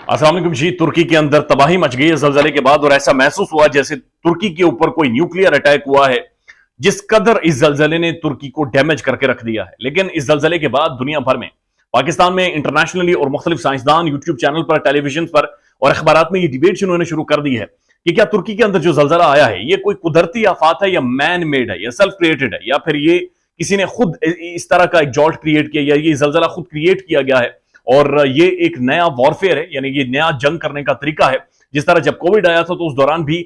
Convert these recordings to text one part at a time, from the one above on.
अस्सलाम वालेकुम जी। तुर्की के अंदर तबाही मच गई है जलजले के बाद और ऐसा महसूस हुआ जैसे तुर्की के ऊपर कोई न्यूक्लियर अटैक हुआ है। जिस कदर इस जलजले ने तुर्की को डैमेज करके रख दिया है। लेकिन इस जलजले के बाद दुनिया भर में, पाकिस्तान में इंटरनेशनली और मुख्तलिफ साइंसदान यूट्यूब चैनल पर, टेलीविजन पर और अखबार में ये डिबेट इन्होंने शुरू कर दी है कि क्या तुर्की के अंदर जो जलजला आया है ये कोई कुदरती आफात है या मैन मेड है या सेल्फ क्रिएटेड है, या फिर ये किसी ने खुद इस तरह का एक जॉल्ट क्रिएट किया, या ये जलजला खुद क्रिएट किया गया है और ये एक नया वॉरफेयर है, यानी ये नया जंग करने का तरीका है। जिस तरह जब कोविड आया था तो उस दौरान भी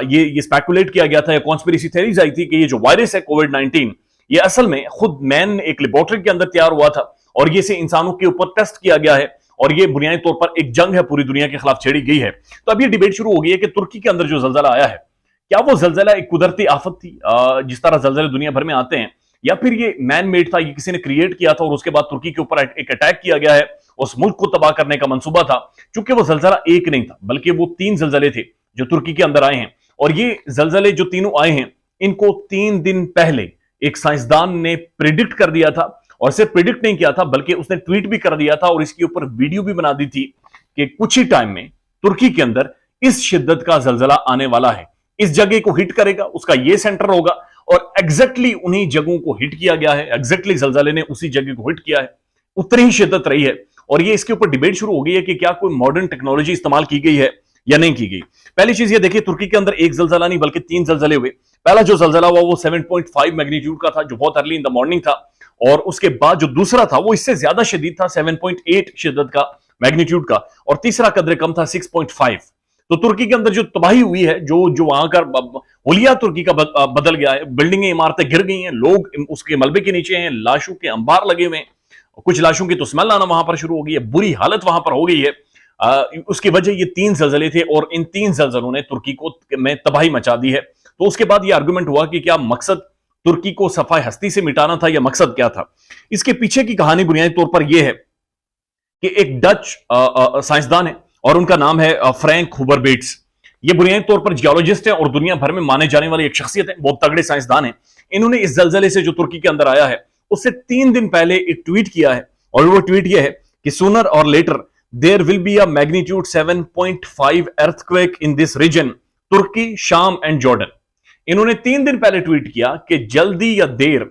ये स्पेकुलेट किया गया था, कॉन्स्पिरेसी थ्योरीज आई थी कि ये जो वायरस है कोविड-19 ये असल में खुद मैन एक लेबोरेटरी के अंदर तैयार हुआ था और ये से इंसानों के ऊपर टेस्ट किया गया है और ये बुनियादी तौर पर एक जंग है पूरी दुनिया के खिलाफ छेड़ी गई है। तो अब ये डिबेट शुरू हो गई है कि तुर्की के अंदर जो जलजला आया है क्या वो जलजला एक कुदरती आफत थी, जिस तरह जलजले दुनिया भर में आते हैं, या फिर ये मैन मेड था, ये किसी ने क्रिएट किया था और उसके बाद तुर्की के ऊपर एक अटैक किया गया है, उस मुल्क को तबाह करने का मंसूबा था। चूंकि वो जलजला एक नहीं था बल्कि वो 3 जलजले थे जो तुर्की के अंदर आए हैं और ये जलजले जो तीनों आए हैं इनको 3 दिन पहले एक साइंसदान ने प्रिडिक्ट कर दिया था और सिर्फ प्रिडिक्ट नहीं किया था बल्कि उसने ट्वीट भी कर दिया था और इसके ऊपर वीडियो भी बना दी थी कि कुछ ही टाइम में तुर्की के अंदर इस शिद्दत का जलजला आने वाला है, इस जगह को हिट करेगा, उसका ये सेंटर होगा और एग्जैक्टली उन्हीं जगहों को हिट किया गया है। एग्जैक्टली जलजले ने उसी जगह को हिट किया है, उतनी ही शिद्दत रही है और ये इसके ऊपर डिबेट शुरू हो गई है कि क्या कोई मॉडर्न टेक्नोलॉजी इस्तेमाल की गई है या नहीं की गई। पहली चीज ये देखिए, तुर्की के अंदर एक जलजला नहीं बल्कि 3 जलजले हुए। पहला जो जलजला हुआ वो 7.5 मैग्नीट्यूड का था जो बहुत अर्ली इन द मॉर्निंग था और उसके बाद जो दूसरा था वो इससे ज्यादा शदीद था, 7.8 शिद्दत का मैग्नीट्यूड का, और तीसरा कदर कम था 6.5। तो तुर्की के अंदर जो तबाही हुई है, जो जो वहां का हुलिया तुर्की का बदल गया है, बिल्डिंगें इमारतें गिर गई हैं, लोग उसके मलबे के नीचे हैं, लाशों के अंबार लगे हुए हैं, कुछ लाशों की तो स्मेल आना वहां पर शुरू हो गई है, बुरी हालत वहां पर हो गई है। उसकी वजह ये 3 जलजले थे और इन 3 जलजलों ने तुर्की को में तबाही मचा दी है। तो उसके बाद ये आर्गुमेंट हुआ कि क्या मकसद तुर्की को सफाई हस्ती से मिटाना था या मकसद क्या था। इसके पीछे की कहानी बुनियादी तौर पर यह है कि एक डच साइंसदान है और उनका नाम है फ्रैंक हुबरबेट्स। ये बुनियादी तौर पर जियोलॉजिस्ट है और दुनिया भर में माने जाने वाली एक शख्सियत है, बहुत तगड़े साइंसदान है। इन्होंने इस जलजले से जो तुर्की के अंदर आया है उससे 3 दिन पहले एक ट्वीट किया है और वो ट्वीट यह है कि sooner or later there will be a magnitude 7.5 earthquake in this region, Turkey, Sham and Jordan. इन्होंने 3 दिन पहले ट्वीट किया कि जल्दी या देर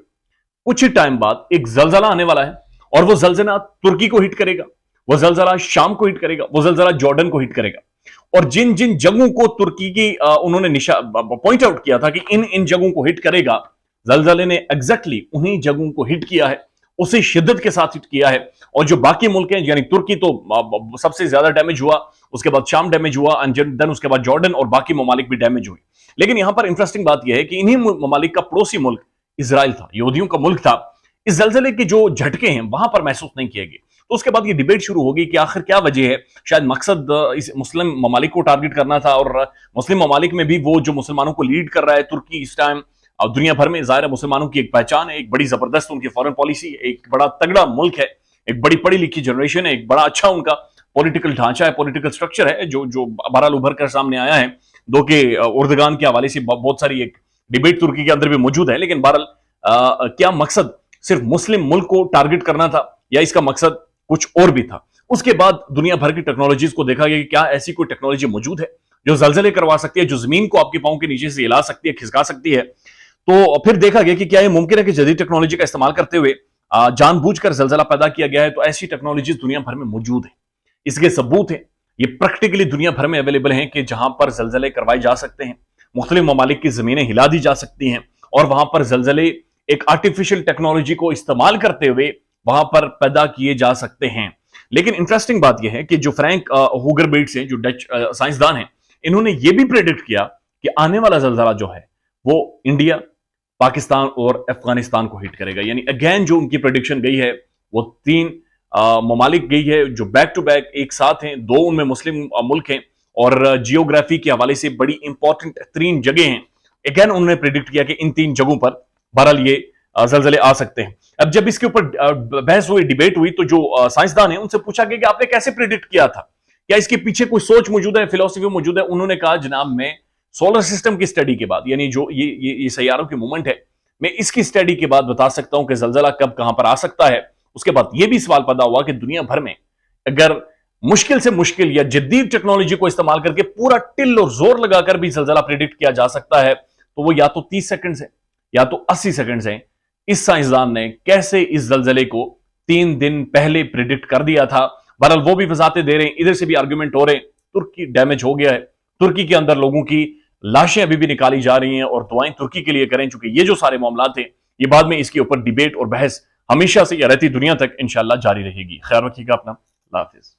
कुछ ही टाइम बाद एक जलजला आने वाला है और वो जलजला तुर्की को हिट करेगा, वो जलजला शाम को हिट करेगा, वो जलजला जॉर्डन को हिट करेगा। और जिन जिन जगहों को तुर्की की उन्होंने पॉइंट आउट किया था कि इन इन जगहों को हिट करेगा, जलजले ने एग्जैक्टली उन्हीं जगहों को हिट किया है, उसी शिद्दत के साथ हिट किया है। और जो बाकी मुल्क हैं, यानी तुर्की तो सबसे ज्यादा डैमेज हुआ, उसके बाद शाम डैमेज हुआ, देन उसके बाद जॉर्डन और बाकी ममालिक भी डैमेज हुए। लेकिन यहां पर इंटरेस्टिंग बात यह है कि इन्हीं ममालिक का पड़ोसी मुल्क इजराइल था, यहूदियों का मुल्क था। इस जलजले के जो झटके हैं वहां पर महसूस नहीं किए गए। तो उसके बाद ये डिबेट शुरू हो गई कि आखिर क्या वजह है। शायद मकसद इस मुस्लिम ममालिक को टारगेट करना था और मुस्लिम ममालिक में भी वो जो मुसलमानों को लीड कर रहा है तुर्की इस टाइम दुनिया भर में, जाहिर है मुसलमानों की एक पहचान है, एक बड़ी जबरदस्त उनकी फॉरेन पॉलिसी है, एक बड़ा तगड़ा मुल्क है, एक बड़ी पढ़ी लिखी जनरेशन है, एक बड़ा अच्छा उनका पॉलिटिकल ढांचा है, पॉलिटिकल स्ट्रक्चर है जो जो बहरहाल उभर कर सामने आया है। दो के उर्दगान के हवाले से बहुत सारी एक डिबेट तुर्की के अंदर भी मौजूद है। लेकिन बहरहाल क्या मकसद सिर्फ मुस्लिम मुल्क को टारगेट करना था या इसका मकसद कुछ और भी था। उसके बाद दुनिया भर की टेक्नोलॉजीज को देखा गया कि क्या ऐसी कोई टेक्नोलॉजी मौजूद है जो जलजले करवा सकती है, जो जमीन को आपके पांव के नीचे से हिला सकती है, खिसका सकती है। तो फिर देखा गया कि क्या यह मुमकिन है कि जदीद टेक्नोलॉजी का इस्तेमाल करते हुए जानबूझकर जलजला पैदा किया गया है। तो ऐसी टेक्नोलॉजीज दुनिया भर में मौजूद है, इसके सबूत है, ये प्रैक्टिकली दुनिया भर में अवेलेबल हैं कि जहां पर जलजले करवाए जा सकते हैं, मुख्तलिफ ममालिक की जमीनें हिला दी जा सकती हैं और वहां पर जलजले एक आर्टिफिशियल टेक्नोलॉजी को इस्तेमाल करते हुए वहां पर पैदा किए जा सकते हैं। लेकिन इंटरेस्टिंग बात यह है कि जो फ्रैंक हुगरबेट्स हैं, जो डच साइंसदान हैं, इन्होंने यह भी प्रेडिक्ट किया कि आने वाला जलजला जो है वो इंडिया, पाकिस्तान और अफगानिस्तान को हिट करेगा। यानी अगेन जो उनकी प्रेडिक्शन गई है वो 3 ममालिक गई है जो बैक टू बैक एक साथ हैं, 2 उनमें मुस्लिम मुल्क हैं और जियोग्राफी के हवाले से बड़ी इंपॉर्टेंट 3 जगह हैं। अगेन उन्होंने प्रेडिक्ट किया कि इन 3 जगहों पर बहरहाल ये जलजले आ सकते हैं। अब जब इसके ऊपर बहस हुई, डिबेट हुई, तो जो साइंसदान है उनसे पूछा गया कि आपने कैसे प्रेडिक्ट किया था, क्या इसके पीछे कोई सोच मौजूद है, फिलोसफी मौजूद है। उन्होंने कहा जनाब मैं सोलर सिस्टम की स्टडी के बाद, यानी जो ये सैयारों की मूवमेंट है, मैं इसकी स्टडी के बाद बता सकता हूं कि जलजला कब कहां पर आ सकता है। उसके बाद यह भी सवाल पैदा हुआ कि दुनिया भर में अगर मुश्किल से मुश्किल या जदीद टेक्नोलॉजी को इस्तेमाल करके पूरा टिल और जोर लगाकर भी जलजला प्रिडिक्ट किया जा सकता है, तो वो या तो 30 सेकंड है या तो 80 सेकंड है। इस साइंसदान ने कैसे इस जलजले को 3 दिन पहले प्रिडिक्ट कर दिया था। बहरहाल वो भी वजाते दे रहे हैं, इधर से भी आर्गुमेंट हो रहे हैं तुर्की डैमेज हो गया है, तुर्की के अंदर लोगों की लाशें अभी भी निकाली जा रही हैं और दुआएं तुर्की के लिए करें। चूंकि ये जो सारे मामला थे, ये बाद में इसके ऊपर डिबेट और बहस हमेशा से या रहती दुनिया तक इंशाल्लाह जारी रहेगी। ख्याल रखिएगा अपना। अल्लाह हाफिज।